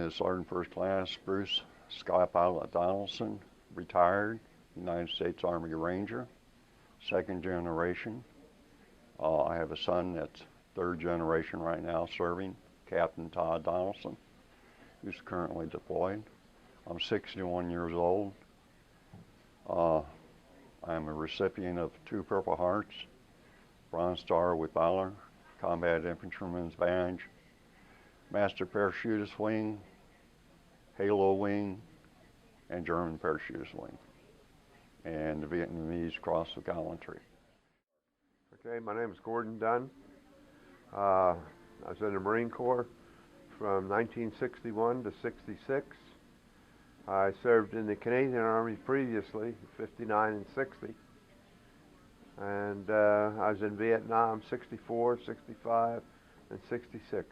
is Sergeant First Class Bruce Sky Pilot Donaldson, retired, United States Army Ranger, second generation. I have a son that's third generation right now serving, Captain Todd Donaldson, who's currently deployed. I'm 61 years old. I'm a recipient of 2 Purple Hearts, Bronze Star with Valor, Combat Infantryman's Badge, Master Parachutist Wing, Halo Wing, and German Parachutist Wing, and the Vietnamese Cross of Gallantry. Okay, my name is Gordan Dunn. I was in the Marine Corps from 1961 to 66. I served in the Canadian Army previously, 59 and 60. And I was in Vietnam 64, 65, and 66.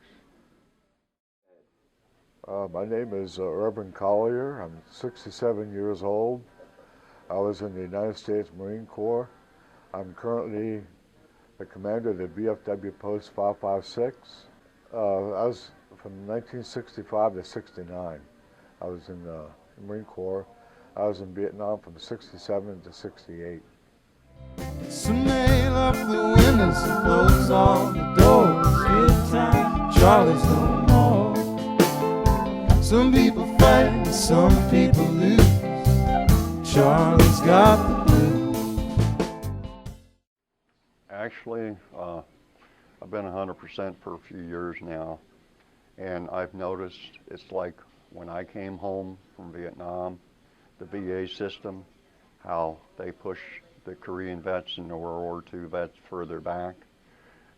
My name is Irving Collier. I'm 67 years old. I was in the United States Marine Corps. I'm currently the commander of the VFW Post 556. I was from 1965 to 69. I was in the Marine Corps. I was in Vietnam from 67 to 68. So nail up the windows and close all the doors. Good time, Charlie's no more. Some people fight and some people lose. Charlie's got the blues. Actually, I've been 100% for a few years now, and I've noticed it's like when I came home from Vietnam, the VA system, how they push the Korean vets and the World War II vets further back.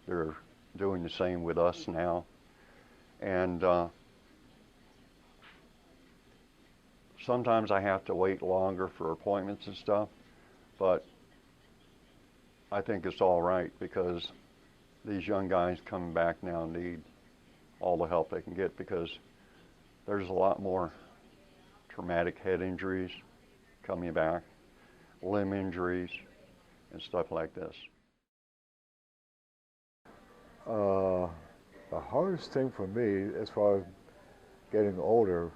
They're doing the same with us now. And sometimes I have to wait longer for appointments and stuff, but I think it's all right because these young guys coming back now need all the help they can get, because there's a lot more traumatic head injuries coming back, limb injuries, and stuff like this. The hardest thing for me as far as getting older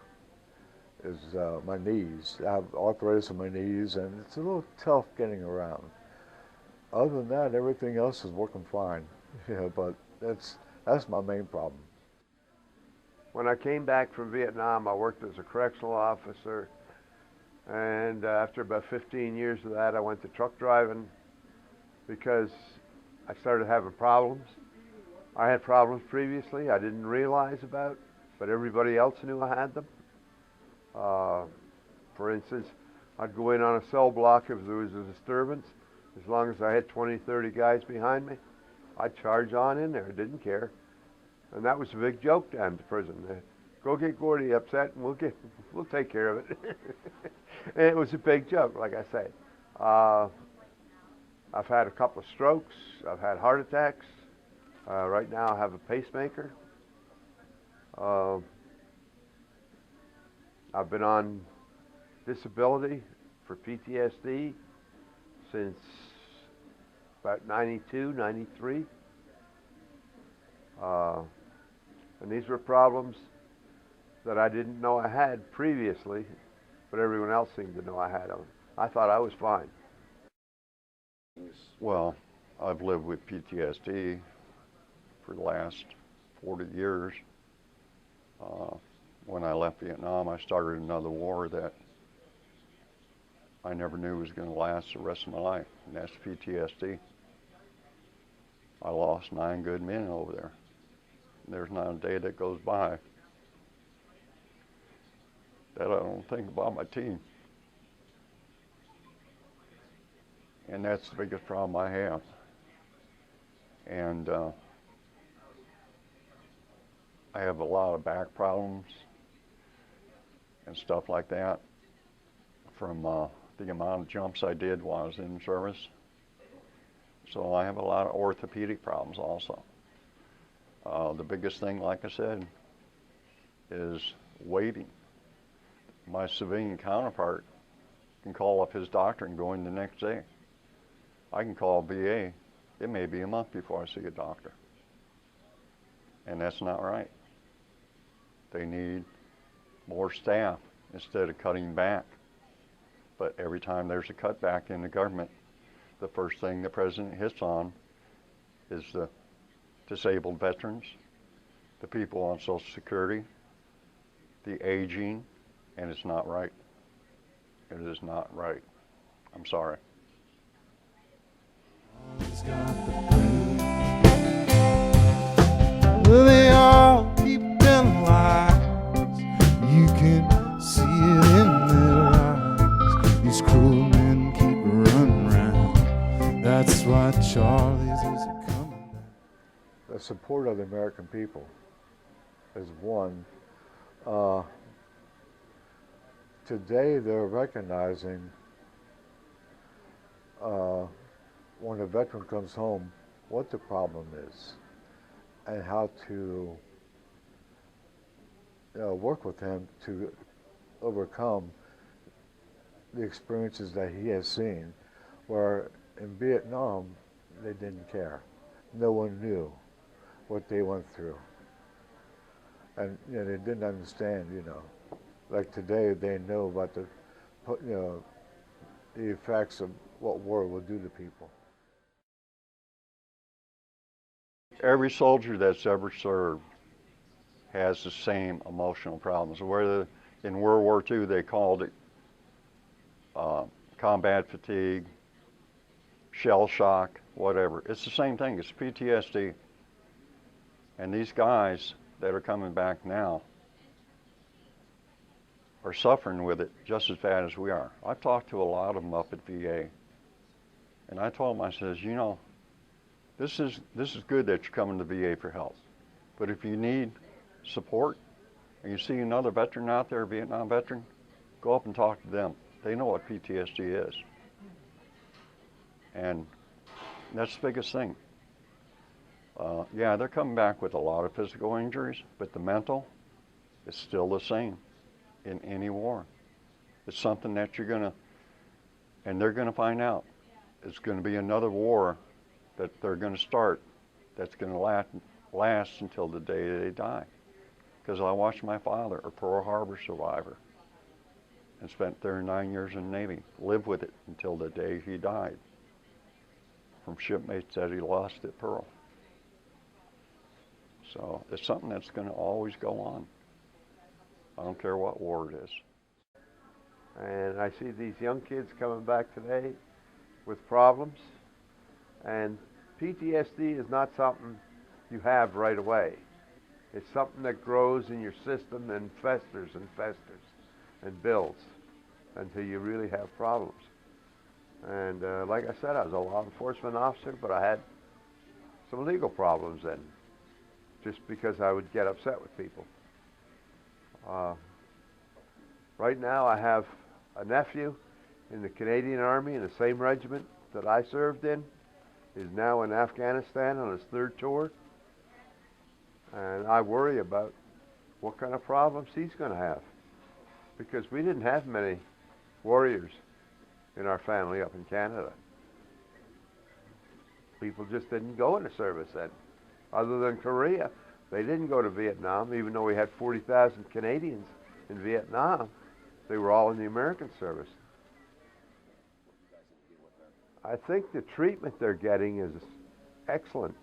is my knees. I have arthritis in my knees, and it's a little tough getting around. Other than that, everything else is working fine. Yeah, but that's my main problem. When I came back from Vietnam, I worked as a correctional officer, and after about 15 years of that, I went to truck driving because I started having problems. I had problems previously I didn't realize about, but everybody else knew I had them. For instance, I'd go in on a cell block if there was a disturbance. As long as I had 20, 30 guys behind me, I'd charge on in there. I didn't care. And that was a big joke down to prison. Go get Gordy upset and we'll take care of it. And it was a big joke, like I say. I've had a couple of strokes. I've had heart attacks. Right now I have a pacemaker. I've been on disability for PTSD since about 92, 93. And these were problems that I didn't know I had previously, but everyone else seemed to know I had them. I thought I was fine. Well, I've lived with PTSD for the last 40 years. When I left Vietnam, I started another war that I never knew was going to last the rest of my life, and that's PTSD. I lost 9 good men over there. There's not a day that goes by that I don't think about my team. And that's the biggest problem I have. And I have a lot of back problems and stuff like that from the amount of jumps I did while I was in service. So I have a lot of orthopedic problems also. The biggest thing, like I said, is waiting. My civilian counterpart can call up his doctor and go in the next day. I can call VA. It may be a month before I see a doctor. And that's not right. They need more staff instead of cutting back. But every time there's a cutback in the government, the first thing the president hits on is the disabled veterans, the people on Social Security, the aging, and it's not right. It is not right. I'm sorry. Always got the blues. Well, they all keep telling lies. You can see it in their eyes. These cruel men keep running round. That's why Charlie's is coming down. The support of the American people is one. Today they're recognizing when a veteran comes home what the problem is and how to work with him to overcome the experiences that he has seen, where in Vietnam they didn't care. No one knew what they went through. And they didn't understand, Like today, they know about the effects of what war will do to people. Every soldier that's ever served has the same emotional problems. Whether in World War II they called it combat fatigue, shell shock, whatever. It's the same thing. It's PTSD. And these guys that are coming back now are suffering with it just as bad as we are. I've talked to a lot of them up at VA, and I told them, I says, this is good that you're coming to VA for help, but if you need support and you see another veteran out there, a Vietnam veteran, go up and talk to them. They know what PTSD is, and that's the biggest thing. Yeah, they're coming back with a lot of physical injuries, but the mental is still the same in any war. It's something that and they're gonna find out. It's gonna be another war that they're gonna start that's gonna last until the day they die. Because I watched my father, a Pearl Harbor survivor, and spent 39 years in the Navy, live with it until the day he died from shipmates that he lost at Pearl. So it's something that's going to always go on. I don't care what war it is. And I see these young kids coming back today with problems. And PTSD is not something you have right away. It's something that grows in your system and festers and builds until you really have problems. And like I said, I was a law enforcement officer, but I had some legal problems then, just because I would get upset with people. Right now I have a nephew in the Canadian Army in the same regiment that I served in. He's now in Afghanistan on his 3rd tour. And I worry about what kind of problems he's going to have, because we didn't have many warriors in our family up in Canada. People just didn't go into service then. Other than Korea, they didn't go to Vietnam, even though we had 40,000 Canadians in Vietnam. They were all in the American service. I think the treatment they're getting is excellent,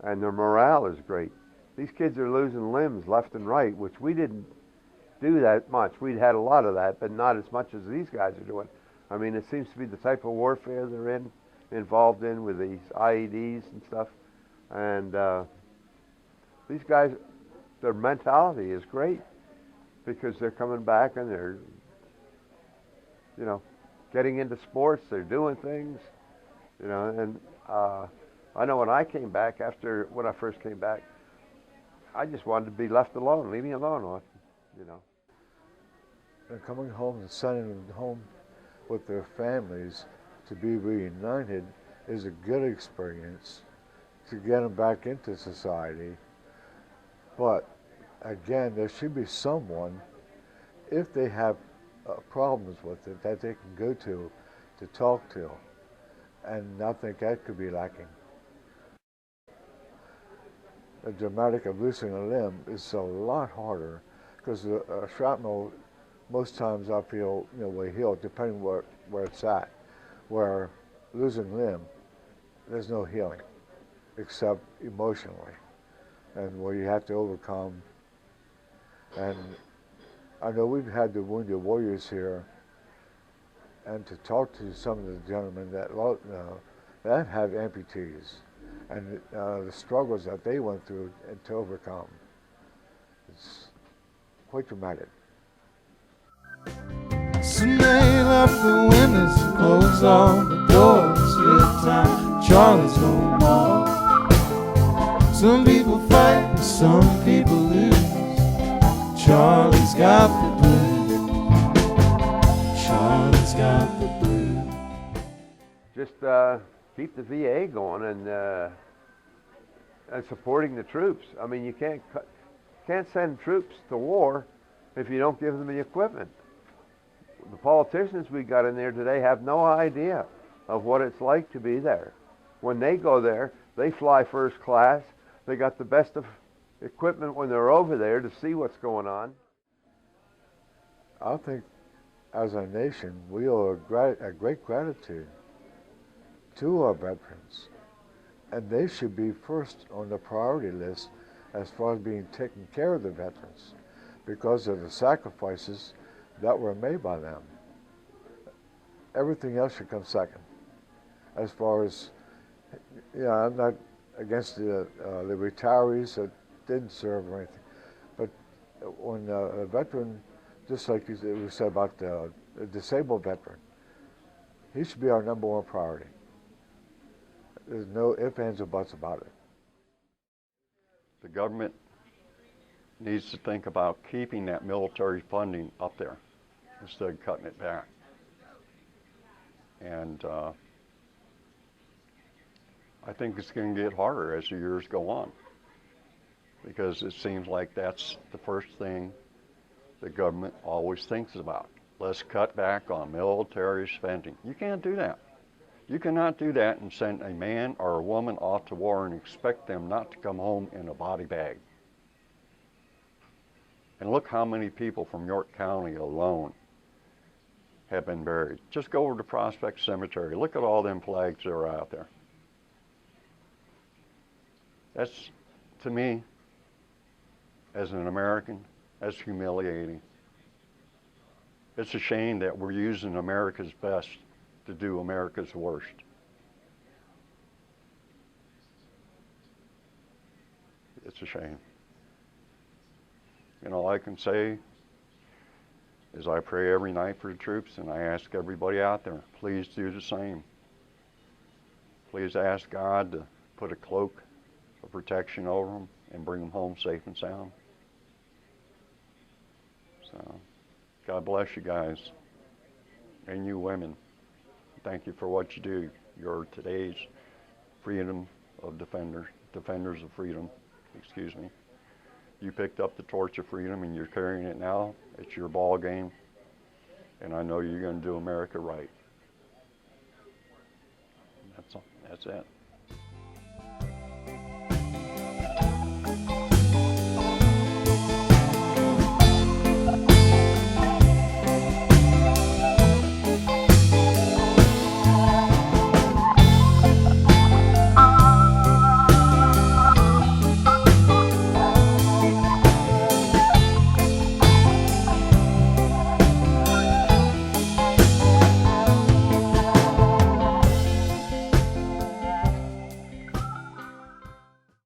and their morale is great. These kids are losing limbs left and right, which we didn't do that much. We'd had a lot of that, but not as much as these guys are doing. I mean, it seems to be the type of warfare they're involved in with these IEDs and stuff. And these guys, their mentality is great, because they're coming back and they're, getting into sports, they're doing things, and I know when I came back, when I first came back, I just wanted to be left alone, leave me alone, And coming home and sending them home with their families to be reunited is a good experience to get them back into society. But again, there should be someone, if they have problems with it, that they can go to talk to. And I think that could be lacking. The dramatic of losing a limb is a lot harder because shrapnel, most times I feel, will heal depending where it's at. Where losing limb, there's no healing except emotionally, and where you have to overcome. And I know we've had the Wounded Warriors here, and to talk to some of the gentlemen that have amputees, and the struggles that they went through and to overcome. It's quite dramatic. So nail up the windows and close all the doors. Good time, Charlie's no more. Some people fight, some people lose. Charlie's got the blues. Charlie's got the blues. Just keep the VA going and supporting the troops. I mean, you can't send troops to war if you don't give them the equipment. The politicians we got in there today have no idea of what it's like to be there. When they go there, they fly first class. They got the best of equipment when they're over there to see what's going on. I think as a nation, we owe a great gratitude to our veterans, and they should be first on the priority list as far as being taking care of the veterans because of the sacrifices that were made by them. Everything else should come second. As far as, I'm not against the retirees that didn't serve or anything, but when a veteran, just like it was said about a disabled veteran, he should be our #1 priority. There's no ifs, ands, or buts about it. The government needs to think about keeping that military funding up there instead of cutting it back. And I think it's going to get harder as the years go on, because it seems like that's the first thing the government always thinks about. Let's cut back on military spending. You can't do that. You cannot do that and send a man or a woman off to war and expect them not to come home in a body bag. And look how many people from York County alone have been buried. Just go over to Prospect Cemetery. Look at all them flags that are out there. That's, to me, as an American, that's humiliating. It's a shame that we're using America's best to do America's worst. It's a shame. And all I can say is I pray every night for the troops, and I ask everybody out there, please do the same. Please ask God to put a cloak of protection over them and bring them home safe and sound. So, God bless you guys, and you women. Thank you for what you do. You're today's freedom of defenders of freedom, excuse me. You picked up the torch of freedom and you're carrying it now. It's your ball game, and I know you're going to do America right. That's all. That's it.